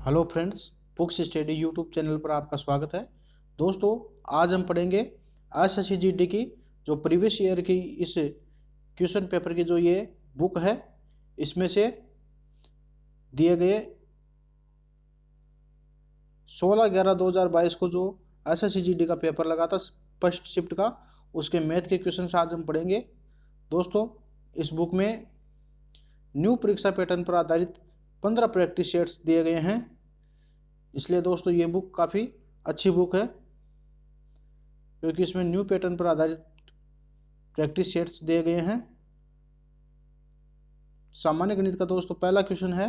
Hello friends, books study YouTube channel पर आपका स्वागत है। दोस्तों, आज हम पढ़ेंगे एसएससी की जो प्रीवियस ईयर की इस क्वेश्चन पेपर की जो ये बुक है, इसमें से दिए गए 16/11/2022 को जो एसएससी का पेपर लगा था फर्स्ट शिफ्ट का, उसके मैथ के क्वेश्चन आज हम पढ़ेंगे। दोस्तों, इस बुक में न्यू परीक्षा पैटर्न पर आधारित 15 प्रैक्टिस सेट्स दिए गए हैं। इसलिए दोस्तों ये बुक काफ़ी अच्छी बुक है, क्योंकि इसमें न्यू पैटर्न पर आधारित प्रैक्टिस सेट्स दिए गए हैं। सामान्य गणित का दोस्तों पहला क्वेश्चन है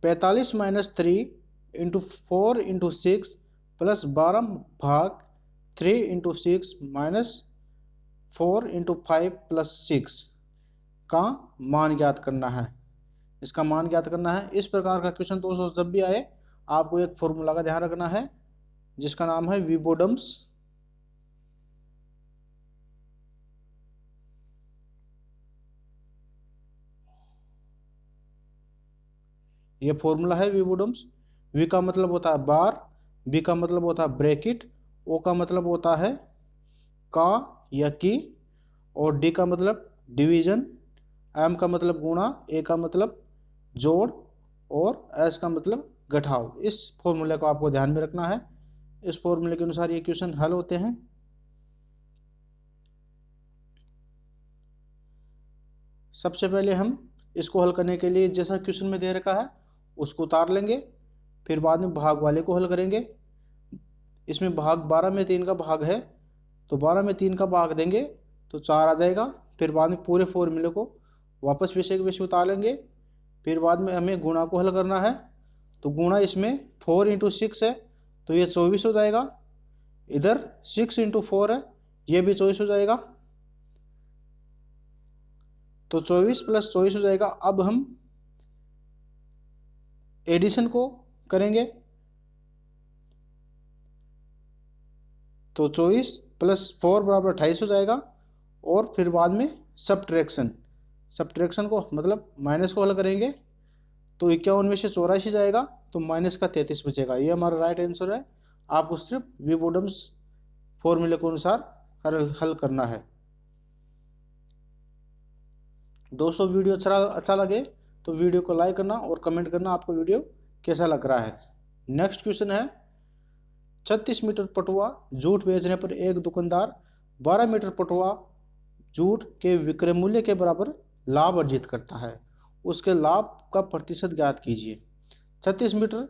45 - 3 × 4 × 6 + 12 भाग 3 × 6 - 4 × 5 + 6 का मान ज्ञात करना है। इसका मान ज्ञात करना है। इस प्रकार का क्वेश्चन दोस्तों जब भी आए, आपको एक फॉर्मूला का ध्यान रखना है, जिसका नाम है विबोडम्स। ये फॉर्मूला है विबोडम्स। वी का मतलब होता है बार, बी का मतलब होता है ब्रैकेट, ओ का मतलब होता है का या की, और डी का मतलब डिवीजन, एम का मतलब गुणा, ए का मतलब जोड़, और एस का मतलब घटाव। इस फॉर्मूले को आपको ध्यान में रखना है। इस फॉर्मूले के अनुसार ये क्वेश्चन हल होते हैं। सबसे पहले हम इसको हल करने के लिए जैसा क्वेश्चन में दे रखा है उसको उतार लेंगे, फिर बाद में भाग वाले को हल करेंगे। इसमें भाग 12 में 3 का भाग है, तो 12 में 3 का भाग देंगे तो 4 आ जाएगा। फिर बाद में पूरे फॉर्मूले को वापस विषय के विषय उतार लेंगे। फिर बाद में हमें गुणा को हल करना है, तो गुणा इसमें 4 × 6 है, तो ये 24 हो जाएगा। इधर 6 × 4 है, ये भी 24 हो जाएगा, तो 24 + 24 हो जाएगा। अब हम एडिशन को करेंगे, तो 24 + 4 = 28 हो जाएगा। और फिर बाद में सब्ट्रैक्शन को मतलब माइनस को हल करेंगे, तो 51 में से 84 जाएगा, तो माइनस का 33 बचेगा। ये हमारा राइट आंसर है। आपको सिर्फ विबोडम्स फॉर्मूले के अनुसार हल करना है। दोस्तों, वीडियो अच्छा लगे तो वीडियो को लाइक करना और कमेंट करना आपको वीडियो कैसा लग रहा है। नेक्स्ट क्वेश्चन है 36 मीटर पटुआ जूट बेचने पर एक दुकानदार 12 मीटर पटुआ जूट के विक्रय मूल्य के बराबर लाभ अर्जित करता है। उसके लाभ का प्रतिशत ज्ञात कीजिए। 36 मीटर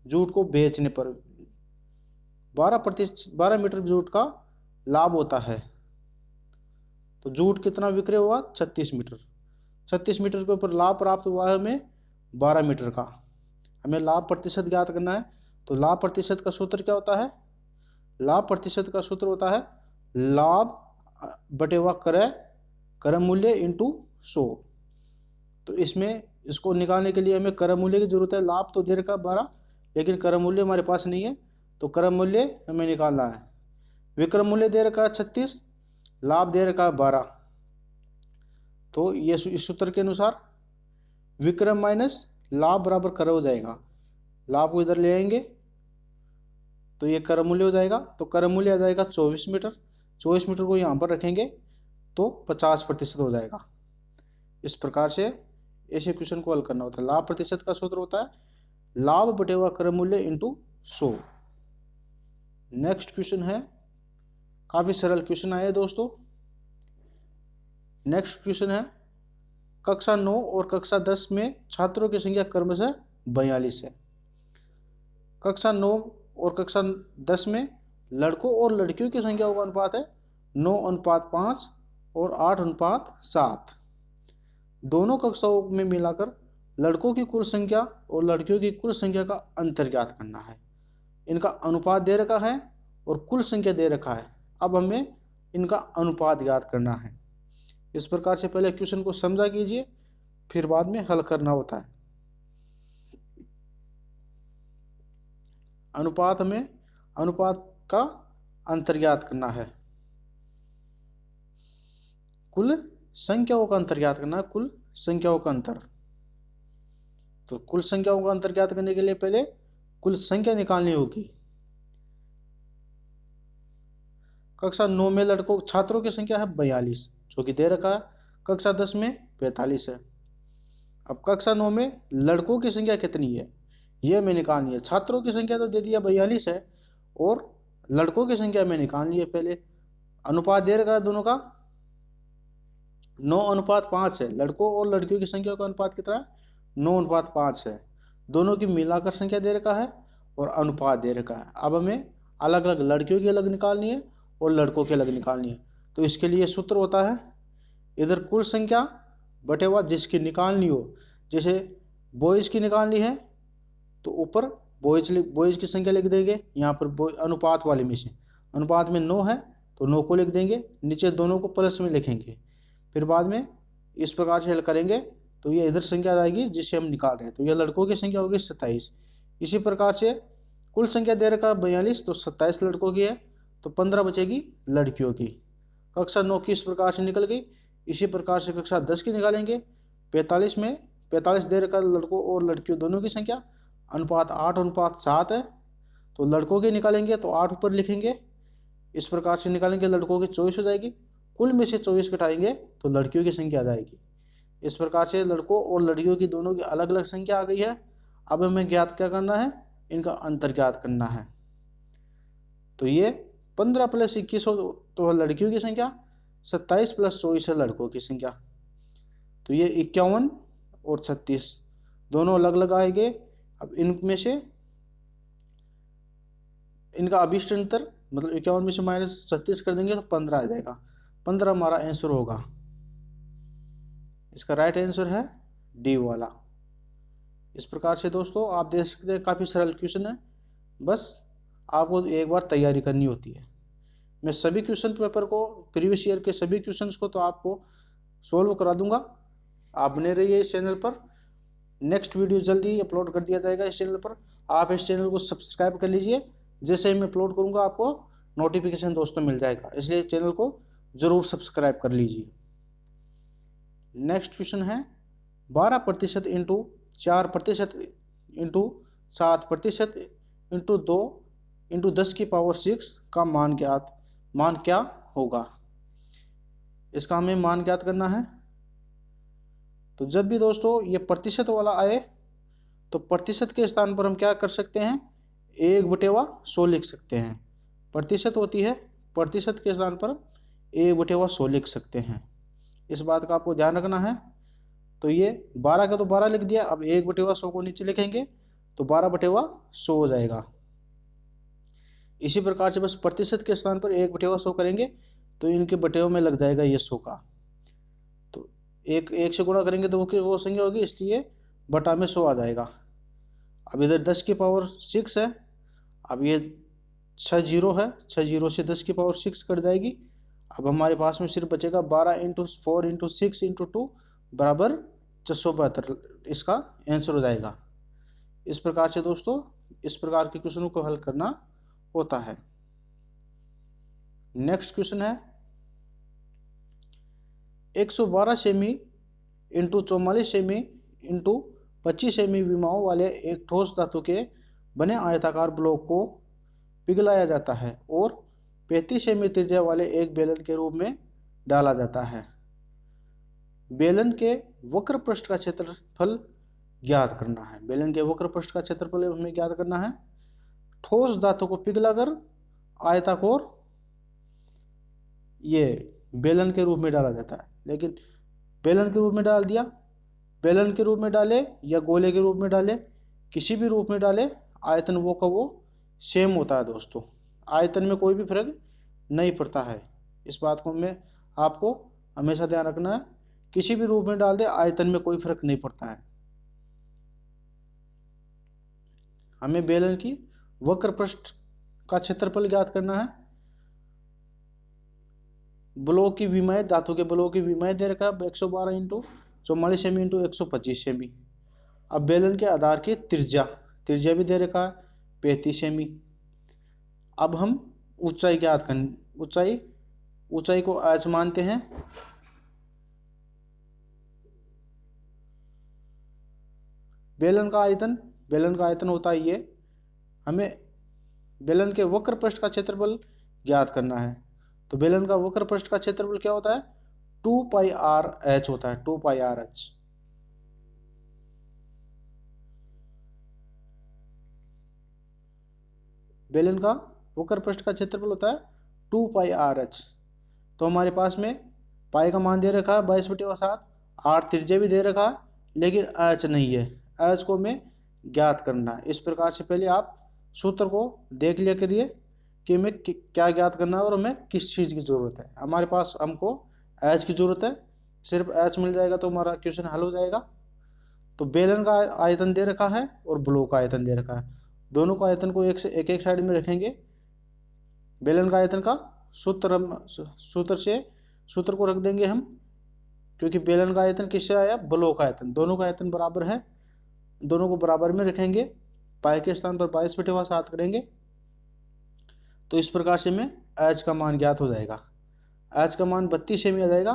जूट को बेचने पर 12 मीटर जूट का लाभ होता है, तो जूट कितना विक्रय हुआ? 36 मीटर। 36 मीटर के ऊपर लाभ प्राप्त हुआ है हमें 12 मीटर का। हमें लाभ प्रतिशत ज्ञात करना है, तो लाभ प्रतिशत का सूत्र क्या होता है? लाभ प्रतिशत का सूत्र होता है लाभ बटे हुआ क्रय मूल्य × 100। तो इसमें इसको निकालने के लिए हमें क्रय मूल्य की जरूरत है। लाभ तो दे रखा 12, लेकिन क्रय मूल्य हमारे पास नहीं है, तो क्रय मूल्य हमें निकालना है। विक्रय मूल्य दे रखा 36, लाभ दे रखा 12, तो ये इस सूत्र के अनुसार विक्रय माइनस लाभ बराबर क्रय हो जाएगा। लाभ को इधर ले आएंगे तो ये क्रय मूल्य हो जाएगा, तो क्रय मूल्य आ जाएगा 24 मीटर। 24 मीटर को यहाँ पर रखेंगे तो 50% हो जाएगा। इस प्रकार से ऐसे क्वेश्चन को हल करना होता है। लाभ प्रतिशत का सूत्र होता है लाभ बटे हुआ क्रय मूल्य × 100। नेक्स्ट क्वेश्चन है, काफी सरल क्वेश्चन आए दोस्तों। नेक्स्ट क्वेश्चन है कक्षा 9 और कक्षा 10 में छात्रों की संख्या क्रमशः 42 है। कक्षा 9 और कक्षा 10 में लड़कों और लड़कियों की संख्या का अनुपात है 9:5 और 8:7। दोनों कक्षाओं में मिलाकर लड़कों की कुल संख्या और लड़कियों की कुल संख्या का अंतर ज्ञात करना है। इनका अनुपात दे रखा है और कुल संख्या दे रखा है। अब हमें इनका अनुपात ज्ञात करना है। इस प्रकार से पहले क्वेश्चन को समझा कीजिए, फिर बाद में हल करना होता है। अनुपात का अंतर ज्ञात करना है, कुल संख्याओं का अंतर ज्ञात करना है, कुल संख्याओं का अंतर। तो कुल संख्याओं का अंतर ज्ञात करने के लिए पहले कुल संख्या निकालनी होगी। कक्षा 9 में लड़कों छात्रों की संख्या है 42, जो कि दे रखा है। कक्षा 10 में 45 है। अब कक्षा 9 में लड़कों की संख्या कितनी है ये हमें निकालनी है। छात्रों की संख्या तो दे दिया 42 है, और लड़कों की संख्या में निकालनी है। पहले अनुपात दे रखा है दोनों का 9:5 है। लड़कों और लड़कियों की संख्या का अनुपात कितना है? 9:5 है। दोनों की मिलाकर संख्या दे रखा है और अनुपात दे रखा है। अब हमें अलग अलग लड़कियों की अलग निकालनी है और लड़कों की अलग निकालनी है। तो इसके लिए सूत्र होता है, इधर कुल संख्या बटे हुआ जिसकी निकालनी हो। जैसे बॉयज़ की निकालनी है तो ऊपर बॉयज़ की संख्या लिख देंगे। यहाँ पर अनुपात वाले में से अनुपात में 9 है तो 9 को लिख देंगे, नीचे दोनों को प्लस में लिखेंगे। फिर बाद में इस प्रकार से हल करेंगे तो ये इधर संख्या आ जाएगी जिसे हम निकाल रहे हैं। तो यह लड़कों की संख्या होगी 27। इसी प्रकार से कुल संख्या दे रखा 42, तो 27 लड़कों की है तो 15 बचेगी लड़कियों की। कक्षा 9 की इस प्रकार से निकल गई। इसी प्रकार से कक्षा 10 की निकालेंगे। 45 में 45 दे रखा लड़कों और लड़कियों दोनों की संख्या, अनुपात 8:7 है। तो लड़कों की निकालेंगे तो 8 ऊपर लिखेंगे। इस प्रकार से निकालेंगे, लड़कों की 24 हो जाएगी। कुल में से 24 घटाएंगे तो लड़कियों की संख्या आ जाएगी। इस प्रकार से लड़कों और लड़कियों की दोनों की अलग अलग संख्या आ गई है। अब हमें ज्ञात क्या करना है? इनका अंतर ज्ञात करना है। तो ये 15 + 21 हो तो लड़कियों की संख्या, 27 + 24 है लड़कों की संख्या। तो ये 51 और 36 दोनों अलग अलग आएंगे। अब इनमें से इनका अभिष्ट अंतर मतलब 51 में से -36 कर देंगे तो 15 आ जाएगा। 15 हमारा आंसर होगा। इसका राइट आंसर है डी वाला। इस प्रकार से दोस्तों आप देख सकते हैं, काफ़ी सरल क्वेश्चन है, बस आपको एक बार तैयारी करनी होती है। मैं सभी क्वेश्चन पेपर को, प्रीवियस ईयर के सभी क्वेश्चंस को तो आपको सोल्व करा दूंगा। आप बने रहिए इस चैनल पर। नेक्स्ट वीडियो जल्दी ही अपलोड कर दिया जाएगा इस चैनल पर। आप इस चैनल को सब्सक्राइब कर लीजिए, जैसे ही मैं अपलोड करूंगा आपको नोटिफिकेशन दोस्तों मिल जाएगा, इसलिए चैनल को ज़रूर सब्सक्राइब कर लीजिए। नेक्स्ट क्वेश्चन है 12% इंटू 4% इंटू 7% इंटू 2 इंटू 10⁻6 का मान क्या होगा? इसका हमें मान ज्ञात करना है। तो जब भी दोस्तों ये प्रतिशत वाला आए तो प्रतिशत के स्थान पर हम क्या कर सकते हैं? 1/100 लिख सकते हैं। प्रतिशत होती है, प्रतिशत के स्थान पर 1/100 लिख सकते हैं। इस बात का आपको ध्यान रखना है। तो ये 12 का तो 12 लिख दिया, अब 1/100 को नीचे लिखेंगे तो 12/100 हो जाएगा। इसी प्रकार से बस प्रतिशत के स्थान पर 1/100 करेंगे तो इनके बटेव में लग जाएगा ये 100 का। तो एक से गुणा करेंगे तो वो संख्या होगी, इसलिए बटा में 100 आ जाएगा। अब इधर 10⁻6 है। अब ये 6 जीरो है, 6 जीरो से 10⁻6 कट जाएगी। अब हमारे पास में सिर्फ बचेगा 12 × 4 × 6 × 2 बराबर 472। इसका आंसर हो जाएगा। इस प्रकार से दोस्तों इस प्रकार के क्वेश्चनों को हल करना होता है। नेक्स्ट क्वेश्चन है 112 cm into 44 cm into 25 cm विमाओं वाले एक ठोस धातु के बने आयताकार ब्लॉक को पिघलाया जाता है और 35 सेमी त्रिज्या वाले एक बेलन के रूप में डाला जाता है। बेलन के वक्र पृष्ठ का क्षेत्रफल ज्ञात करना है। बेलन के वक्र पृष्ठ का क्षेत्रफल हमें ज्ञात करना है। ठोस धातु को पिघलाकर आयताकार ये बेलन के रूप में डाला जाता है। लेकिन बेलन के रूप में डाल दिया, बेलन के रूप में डाले या गोले के रूप में डाले, किसी भी रूप में डाले, आयतन वो का वो सेम होता है दोस्तों। आयतन में कोई भी फर्क नहीं पड़ता है। इस बात को में आपको हमेशा ध्यान रखना है। किसी भी रूप में डाल दे, आयतन में कोई फर्क नहीं पड़ता है। हमें बेलन की वक्र पृष्ठ का क्षेत्रफल ज्ञात करना है। ब्लॉक की विमाएं, धातु के ब्लॉक की विमाएं दे रखा है 112 × 44 सेमी × 125 सेमी। अब बेलन के आधार की त्रिज्या भी दे रखा है 35 सेमी। अब हम ऊंचाई ज्ञात करनी, ऊंचाई को h मानते हैं। बेलन का आयतन होता है ये। हमें बेलन के वक्र पृष्ठ का क्षेत्रफल ज्ञात करना है। तो बेलन का वक्र पृष्ठ का क्षेत्रफल क्या होता है? 2πr(h) होता है, 2πr(h). बेलन का वक्र पृष्ठ का क्षेत्रफल होता है 2πr(h). तो हमारे पास में पाई का मान दे रखा है 22/7, r त्रिज्या भी दे रखा है, लेकिन h नहीं है। h को हमें ज्ञात करना है। इस प्रकार से पहले आप सूत्र को देख लिया करिए कि हमें क्या ज्ञात करना है और हमें किस चीज़ की ज़रूरत है। हमारे पास हमको h की ज़रूरत है, सिर्फ h मिल जाएगा तो हमारा क्वेश्चन हल हो जाएगा। तो बेलन का आयतन दे रखा है और ब्लॉक का आयतन दे रखा है, दोनों का आयतन को एक साइड में रखेंगे। बेलन का आयतन का सूत्र को रख देंगे हम, क्योंकि बेलन का आयतन किससे आया? ब्लॉक का आयतन। दोनों का आयतन बराबर है, दोनों को बराबर में रखेंगे, पाई के स्थान पर 22/7 करेंगे। तो इस प्रकार से हमें h का मान ज्ञात हो जाएगा। h का मान 32 सेमी आ जाएगा।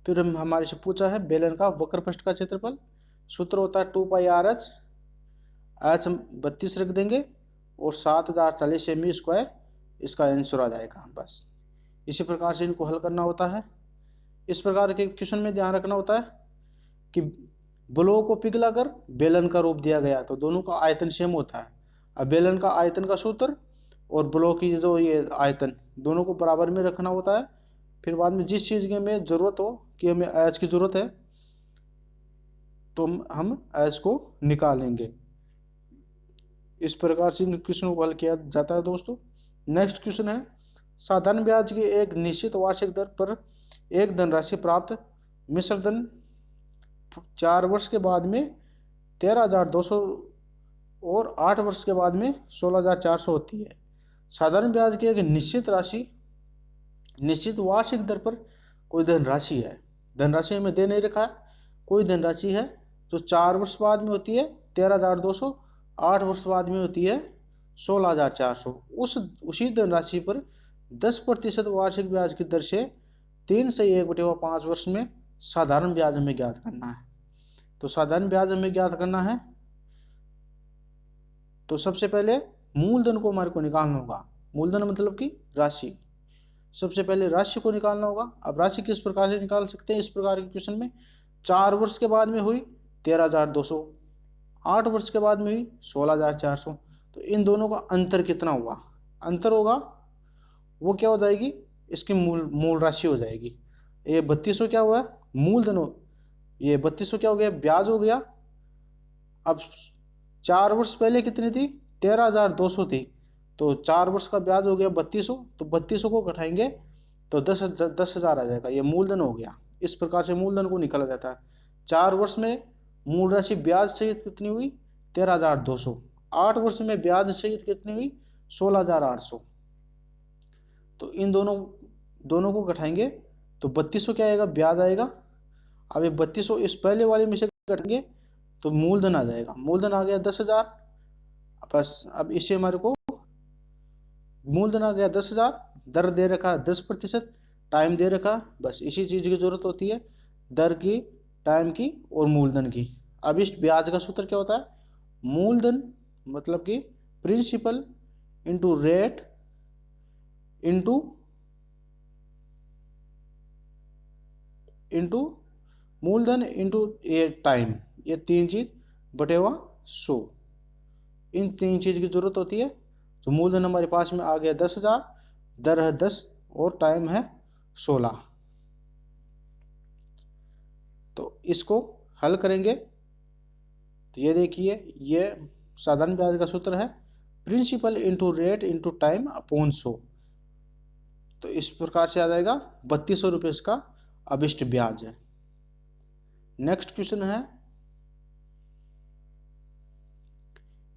फिर हमारे से पूछा है बेलन का वक्र पृष्ठ का क्षेत्रफल, सूत्र होता है 2πr(h). h हम 32 रख देंगे और 7040 सेमी स्क्वायर इसका आंसर आ जाएगा। बस इसी प्रकार से इनको हल करना होता है। इस प्रकार के क्वेश्चन में ध्यान रखना होता है कि ब्लॉक को पिघलाकर बेलन का रूप दिया गया तो दोनों का आयतन सेम होता है। अब बेलन का आयतन का सूत्र और ब्लॉक की जो ये आयतन, दोनों को बराबर में रखना होता है। फिर बाद में जिस चीज़ की हमें ज़रूरत हो कि हमें h की ज़रूरत है तो हम h को निकालेंगे। इस प्रकार से क्वेश्चन को हल किया जाता है दोस्तों। नेक्स्ट क्वेश्चन है, साधारण ब्याज की एक निश्चित वार्षिक दर पर एक धनराशि प्राप्त मिश्र धन 4 वर्ष के बाद में 13,200 और 8 वर्ष के बाद में 16,400 होती है। साधारण ब्याज की एक निश्चित वार्षिक दर पर कोई धनराशि है, धनराशि हमें दे नहीं रखा है, कोई धनराशि है जो 4 वर्ष बाद में होती है 13,200, 8 वर्ष बाद में होती है 16,400। उसी धनराशि पर 10% वार्षिक ब्याज की दर से 3 से 1/5 वर्ष में साधारण ब्याज हमें ज्ञात करना है। तो साधारण ब्याज हमें ज्ञात करना है तो सबसे पहले मूलधन को हमारे को निकालना होगा। मूलधन मतलब कि राशि। सबसे पहले राशि को निकालना होगा। अब राशि किस प्रकार से निकाल सकते हैं? इस प्रकार के क्वेश्चन में 4 वर्ष के बाद में हुई 13,200, 8 वर्ष के बाद में हुई 16,400। तो इन दोनों का अंतर कितना हुआ? अंतर होगा वो क्या हो जाएगी? इसकी मूल राशि हो जाएगी। ये 3200 क्या हुआ? मूलधन हो। ये 3200 क्या हो गया? ब्याज हो गया। अब 4 वर्ष पहले कितनी थी? 13,200 थी। तो 4 वर्ष का ब्याज हो गया 3200। तो 3200 को घटाएंगे तो 10,000 आ जाएगा। ये मूलधन हो गया। इस प्रकार से मूलधन को निकाला जाता है। 4 वर्ष में मूल राशि ब्याज सहित कितनी हुई? 13,200। 8 वर्ष में ब्याज सहित कितनी हुई? 16,800। तो इन दोनों को घटाएंगे तो 3200 क्या आएगा? ब्याज आएगा। अब ये 3200 इस पहले वाले में से घटाएंगे तो मूलधन आ जाएगा। मूलधन आ गया 10,000। बस अब इसे हमारे को मूलधन आ गया 10,000, दर दे रखा 10%, टाइम दे रखा। बस इसी चीज़ की जरूरत होती है, दर की, टाइम की और मूलधन की। अब इस ब्याज का सूत्र क्या होता है? मूलधन मतलब कि प्रिंसिपल इंटू रेट इंटू मूलधन इंटू ये टाइम, ये 3 चीज बटेवा 100। इन 3 चीज की जरूरत होती है। तो मूलधन हमारे पास में आ गया 10,000, दर है 10 और टाइम है 16। तो इसको हल करेंगे तो ये देखिए, ये साधारण ब्याज का सूत्र है principal into rate into time upon 100। तो इस प्रकार से आ जाएगा 3200 रुपये इसका अभिष्ट ब्याज है। नेक्स्ट क्वेश्चन है,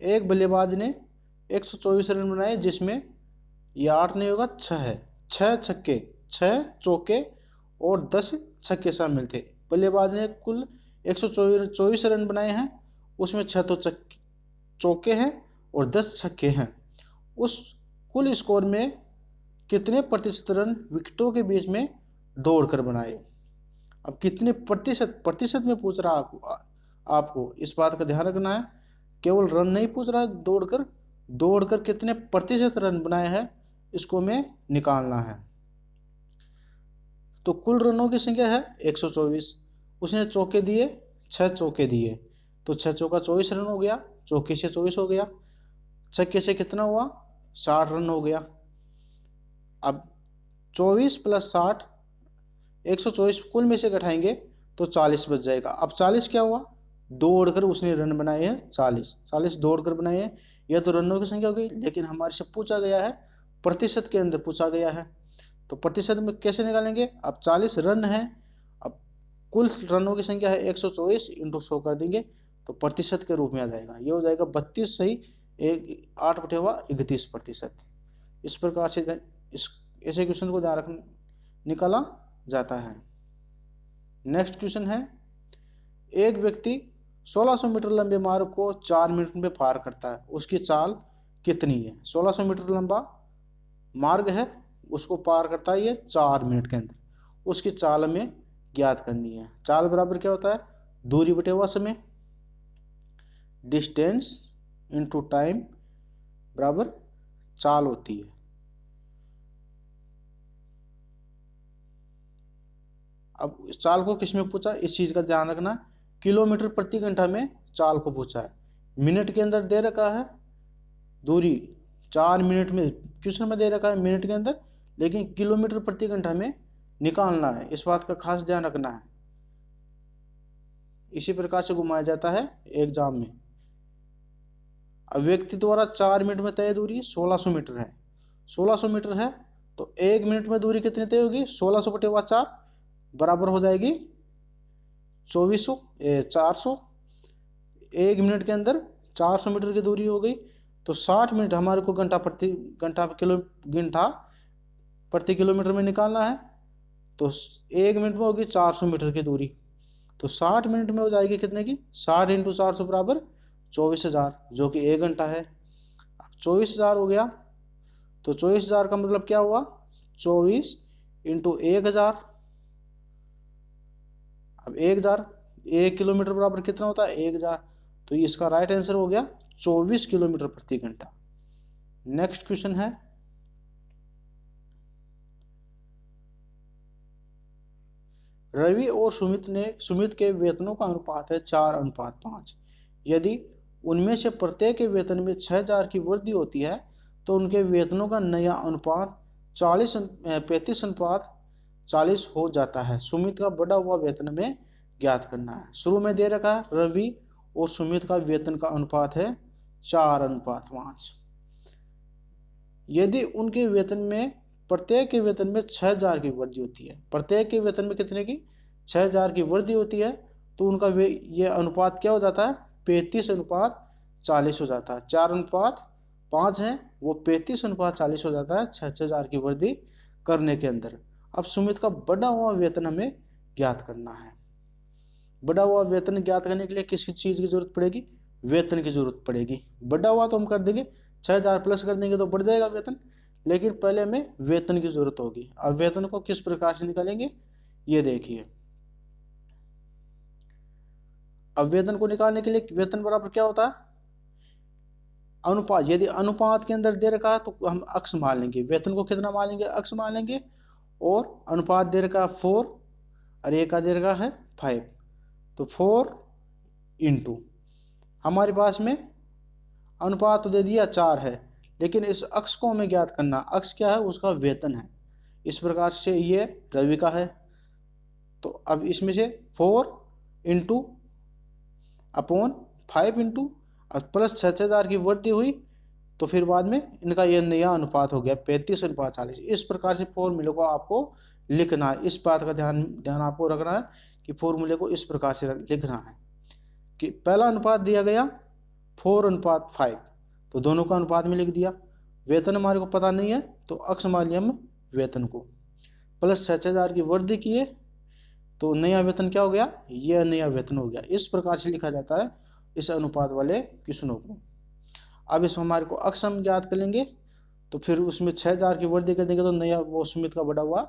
एक बल्लेबाज ने 124 रन बनाए जिसमें ये 8 नहीं होगा 6 है। 6 छक्के, 6 चौके और 10 छक्के शामिल थे। बल्लेबाज ने कुल 124 रन बनाए हैं, उसमें 6 तो चौके हैं और 10 छक्के हैं। उस कुल स्कोर में कितने प्रतिशत रन विकेटों के बीच में दौड़कर बनाए? अब कितने प्रतिशत में पूछ रहा आपको इस बात का ध्यान रखना है, केवल रन नहीं पूछ रहा है, दौड़कर कितने प्रतिशत रन बनाए हैं इसको हमें निकालना है। तो कुल रनों की संख्या है 124, उसने चौके दिए 6 चौके दिए, तो 6 चौका 24 रन हो गया, चौके से 24 हो गया, छक्के से कितना हुआ 60 रन हो गया। अब 24 प्लस 60, 124 कुल में से घटाएंगे तो 40 बच जाएगा। अब 40 क्या हुआ, दौड़कर उसने रन बनाए हैं 40 दौड़कर बनाए हैं। यह तो रनों की संख्या हो गई, लेकिन हमारे से पूछा गया है प्रतिशत के अंदर पूछा गया है, तो प्रतिशत में कैसे निकालेंगे। अब 40 रन है, अब कुल रनों की संख्या है 124 इंटू 100 कर देंगे तो प्रतिशत के रूप में आ जाएगा, ये हो जाएगा 32 सही 8/31%। इस प्रकार से इस ऐसे क्वेश्चन को ध्यान रखना निकाला जाता है। नेक्स्ट क्वेश्चन है, एक व्यक्ति 1600 मीटर लंबे मार्ग को 4 मिनट में पार करता है, उसकी चाल कितनी है। 1600 मीटर लंबा मार्ग है, उसको पार करता है ये 4 मिनट के अंदर, उसकी चाल हमें ज्ञात करनी है। चाल बराबर क्या होता है, दूरी बटे हुआ समय, डिस्टेंस इनटू टाइम बराबर चाल होती है। अब चाल को किस में पूछा, इस चीज का ध्यान रखना, किलोमीटर प्रति घंटा में चाल को पूछा है, मिनट के अंदर दे रखा है दूरी 4 मिनट में, क्वेश्चन में दे रखा है मिनट के अंदर, लेकिन किलोमीटर प्रति घंटा में निकालना है, इस बात का खास ध्यान रखना है। इसी प्रकार से घुमाया जाता है एग्जाम में। अब व्यक्ति द्वारा 4 मिनट में तय दूरी 1600 मीटर है, 1600 मीटर है तो 1 मिनट में दूरी कितनी तय होगी, 1600 बटे 4 बराबर हो जाएगी 400। 1 मिनट के अंदर 400 मीटर की दूरी हो गई, तो 60 मिनट हमारे को घंटा प्रति किलोमीटर में निकालना है, तो 1 मिनट में होगी 400 मीटर की दूरी, तो 60 मिनट में हो जाएगी कितने की, 60 इंटू 400 बराबर 24,000, जो कि 1 घंटा है। अब 24,000 हो गया, तो 24,000 का मतलब क्या हुआ, 24 इंटू 1,000। अब 1,000, 1 किलोमीटर बराबर कितना होता है 1,000, तो इसका राइट आंसर हो गया 24 किलोमीटर प्रति घंटा। नेक्स्ट क्वेश्चन है, रवि और सुमित के वेतनों का अनुपात है 4:5। यदि उनमें से प्रत्येक के वेतन में 6,000 की वृद्धि होती है तो उनके वेतनों का नया अनुपात 35:40 हो जाता है। सुमित का बढ़ा हुआ वेतन हमें ज्ञात करना है। शुरू में दे रखा है रवि और सुमित का वेतन का अनुपात है 4:5। यदि उनके वेतन में प्रत्येक के वेतन में 6,000 की वृद्धि होती है, प्रत्येक के वेतन में कितने की 6,000 की वृद्धि होती है, तो उनका ये अनुपात क्या हो जाता है 35:40 हो जाता है। 4:5 है वो 35:40 हो जाता है 6,000 की वृद्धि करने के अंदर। अब सुमित का बढ़ा हुआ वेतन हमें ज्ञात करना है। बढ़ा हुआ वेतन ज्ञात करने के लिए किसी चीज की जरूरत पड़ेगी, वेतन की जरूरत पड़ेगी। बढ़ा हुआ तो हम कर देंगे 6,000 प्लस कर देंगे तो बढ़ जाएगा वेतन, लेकिन पहले हमें वेतन की जरूरत होगी। अब वेतन को किस प्रकार से निकालेंगे ये देखिए। अब वेतन को निकालने के लिए वेतन बराबर क्या होता है अनुपात। यदि अनुपात के अंदर दे रखा है तो हम अक्स मान लेंगे, वेतन को कितना मान लेंगे अक्स मान लेंगे, और अनुपात दे रखा है 4 और एक का दे रखा है 5, तो 4 इंटू हमारे पास में अनुपात तो दे दिया 4 है, लेकिन इस अक्स को हमें ज्ञात करना, अक्स क्या है उसका वेतन है। इस प्रकार से ये रवि का है, तो अब इसमें से 4 इंटू अपॉन 5 इंटू प्लस 6,000 की वृद्धि हुई, तो फिर बाद में इनका यह नया अनुपात हो गया 35:40। इस प्रकार से फॉर्मूले को आपको लिखना है। इस बात का ध्यान आपको रखना है कि फॉर्मूले को इस प्रकार से लिखना है कि पहला अनुपात दिया गया 4:5, तो दोनों का अनुपात में लिख दिया। वेतन हमारे को पता नहीं है तो अक्स मान लिया हम वेतन को, प्लस 6,000 की वृद्धि किए तो नया वेतन क्या हो गया, यह नया वेतन हो गया। इस प्रकार से लिखा जाता है इस अनुपात वाले क्वेश्चनों को। अब इस हमारे को अक्स हम ज्ञात कर लेंगे, तो फिर उसमें 6,000 की वृद्धि कर देंगे तो नया वो सुमित का बढ़ा हुआ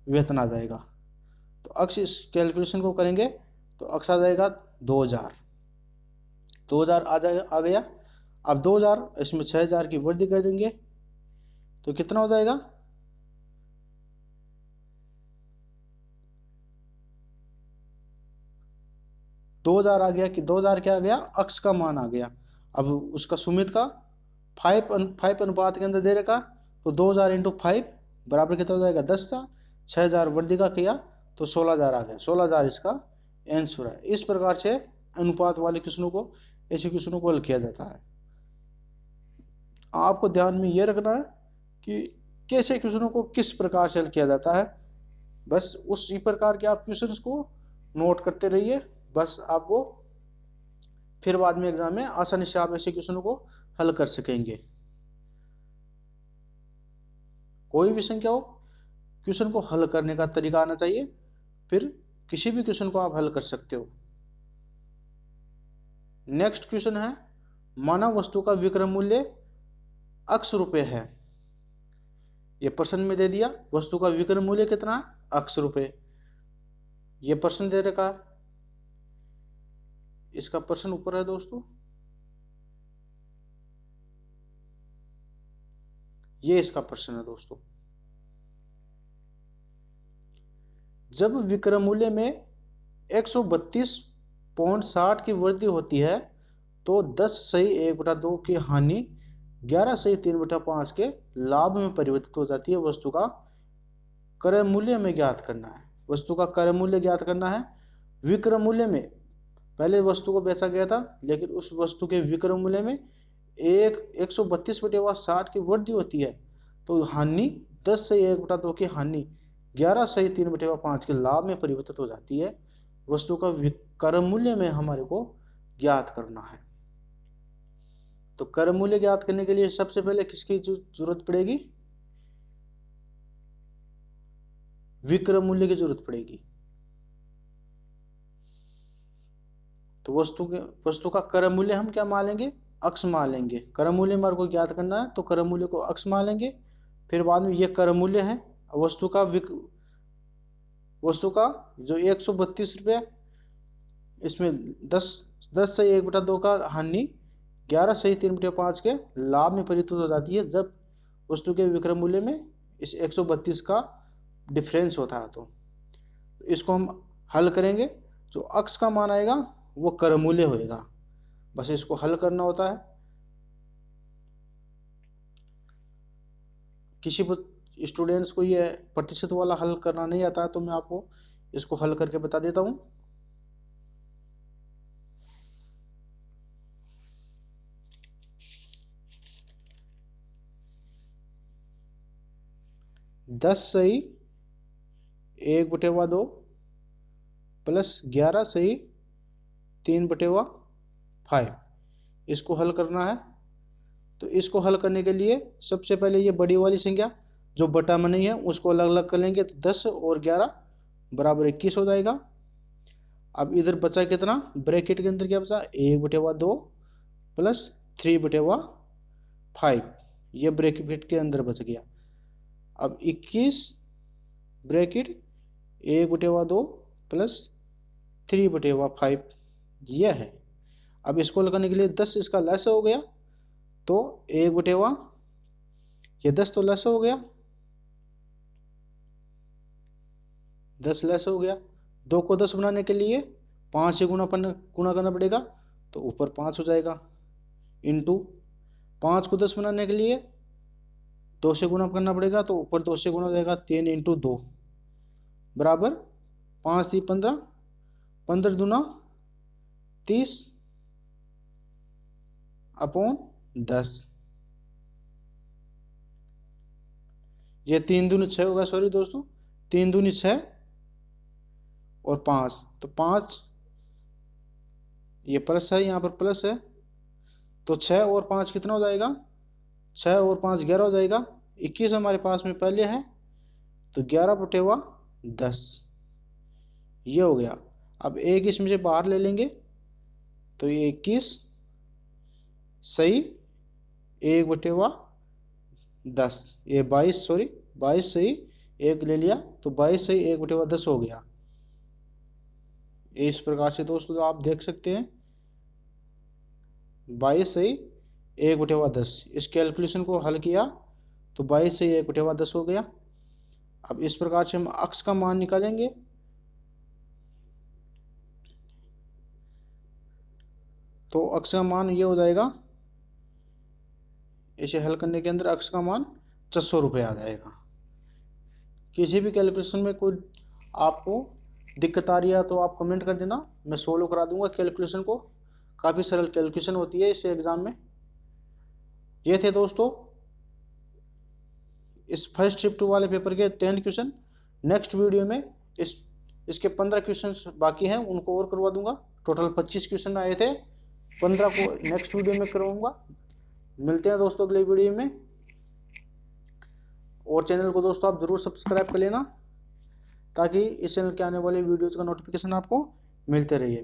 वेतन आ जाएगा। तो अक्स इस कैलकुलेशन को करेंगे तो अक्स आ जाएगा 2,000। 2000 आ गया। अब 2000 इसमें 6000 की वृद्धि कर देंगे तो कितना हो जाएगा, 2000 आ गया कि 2000 क्या आ गया, अक्स का मान आ गया। अब उसका सुमित का 5 अनुपात के अंदर दे रखा, तो 2000 इंटू 5 बराबर कितना हो जाएगा, 10,000। 6000 वृद्धि का किया तो 16000 आ गया, 16000 इसका आंसर है। इस प्रकार से अनुपात वाले क्वेश्चनों को, ऐसे क्वेश्चनों को हल किया जाता है। आपको ध्यान में यह रखना है कि कैसे क्वेश्चनों को किस प्रकार से हल किया जाता है, बस उसी प्रकार के आप क्वेश्चंस को नोट करते रहिए, बस आपको फिर बाद में एग्जाम में आसानी से आप ऐसे क्वेश्चनों को हल कर सकेंगे। कोई भी संख्या हो, क्वेश्चन को हल करने का तरीका आना चाहिए, फिर किसी भी क्वेश्चन को आप हल कर सकते हो। नेक्स्ट क्वेश्चन है, मानव वस्तु का विक्रय मूल्य अक्स रुपए है। ये प्रश्न में दे दिया, वस्तु का विक्रय मूल्य कितना है, अक्स रुपए। ये प्रश्न दे रखा है, इसका प्रश्न ऊपर है दोस्तों, ये इसका प्रश्न है दोस्तों। जब विक्रय मूल्य में 132.60 की वृद्धि होती है तो 10/1/2 की हानि 11/3/5 के लाभ में परिवर्तित हो जाती है। वस्तु का क्रय मूल्य में ज्ञात करना है। वस्तु का क्रय मूल्य ज्ञात करना है। विक्रय मूल्य में पहले वस्तु को बेचा गया था, लेकिन उस वस्तु के विक्रय मूल्य में 132/60 की वृद्धि होती है, तो हानि 10/1/2 की हानि 11/3/5 के लाभ में परिवर्तित हो जाती है। वस्तु का क्रय मूल्य में हमारे को ज्ञात करना है। तो क्रय मूल्य ज्ञात करने के लिए सबसे पहले किसकी जरूरत पड़ेगी, विक्रय मूल्य की जरूरत पड़ेगी। तो वस्तु का क्रय मूल्य हम क्या मान लेंगे, अक्स मान लेंगे। क्रय मूल्य हमारे को ज्ञात करना है, तो क्रय मूल्य को अक्स मान लेंगे। फिर बाद में ये क्रय मूल्य है, वस्तु का जो 132 रुपये, इसमें 10/1/2 का हानि 11/3/5 के लाभ में परिवर्तित हो जाती है जब वस्तु के विक्रय मूल्य में इस 132 का डिफरेंस होता है। तो इसको हम हल करेंगे, जो अक्स का मान आएगा वो क्रय मूल्य होएगा। बस इसको हल करना होता है। किसी स्टूडेंट्स को ये प्रतिशत वाला हल करना नहीं आता है, तो मैं आपको इसको हल करके बता देता हूं। दस सही 1/2 प्लस 11/3/5 इसको हल करना है। तो इसको हल करने के लिए सबसे पहले ये बड़ी वाली संख्या जो बटा में नहीं है उसको अलग अलग कर लेंगे, तो 10 और 11 बराबर 21 हो जाएगा। अब इधर बचा कितना, ब्रैकेट के अंदर क्या बचा, 1/2 प्लस 3/5, ये ब्रैकेट के अंदर बच गया। अब 21 ब्रैकेट 1/2 प्लस 3/5 यह है। अब इसको लगाने के लिए 10 इसका लेस हो गया, तो 1/, ये 10 तो लेस हो गया, 10 लेस हो गया। 2 को 10 बनाने के लिए 5 से गुणा करना पड़ेगा, तो ऊपर 5 हो जाएगा, इंटू 5 को 10 बनाने के लिए 2 से गुणा करना पड़ेगा, तो ऊपर 2 से गुणा हो जाएगा, 3 इंटू 2 बराबर 5 3 15, 15 दूना 30 अपॉन 10। ये 3 दूनी 6 होगा, सॉरी दोस्तों, 3 दूनी 6 और 5, तो 5 ये प्लस है, यहाँ पर प्लस है, तो 6 और 5 कितना हो जाएगा, 6 और 5 11 हो जाएगा। 21 हमारे पास में पहले है, तो 11/10 ये हो गया। अब एक इसमें से बाहर ले लेंगे, तो ये 21 सही 1/10, ये 22 सही 1 ले लिया, तो 22 सही 1/10 हो गया। इस प्रकार से दोस्तों आप देख सकते हैं 22 से 1/10। इस कैलकुलेशन को हल किया तो 22 से 1/10 हो गया। अब इस प्रकार से हम अक्स का मान निकालेंगे। तो अक्स का मान ये हो जाएगा, इसे हल करने के अंदर अक्स का मान 600 रुपये आ जाएगा। किसी भी कैलकुलेशन में कोई आपको दिक्कत आ रही है तो आप कमेंट कर देना, मैं सोल्व करा दूंगा कैलकुलेशन को। काफ़ी सरल कैलकुलेशन होती है इस एग्ज़ाम में। ये थे दोस्तों इस फर्स्ट शिफ्ट वाले पेपर के 10 क्वेश्चन। नेक्स्ट वीडियो में इसके 15 क्वेश्चन बाकी हैं, उनको और करवा दूंगा। टोटल 25 क्वेश्चन आए थे, 15 को नेक्स्ट वीडियो में करवाऊंगा। मिलते हैं दोस्तों अगले वीडियो में। और चैनल को दोस्तों आप ज़रूर सब्सक्राइब कर लेना, ताकि इस चैनल के आने वाले वीडियोज़ का नोटिफिकेशन आपको मिलते रहे।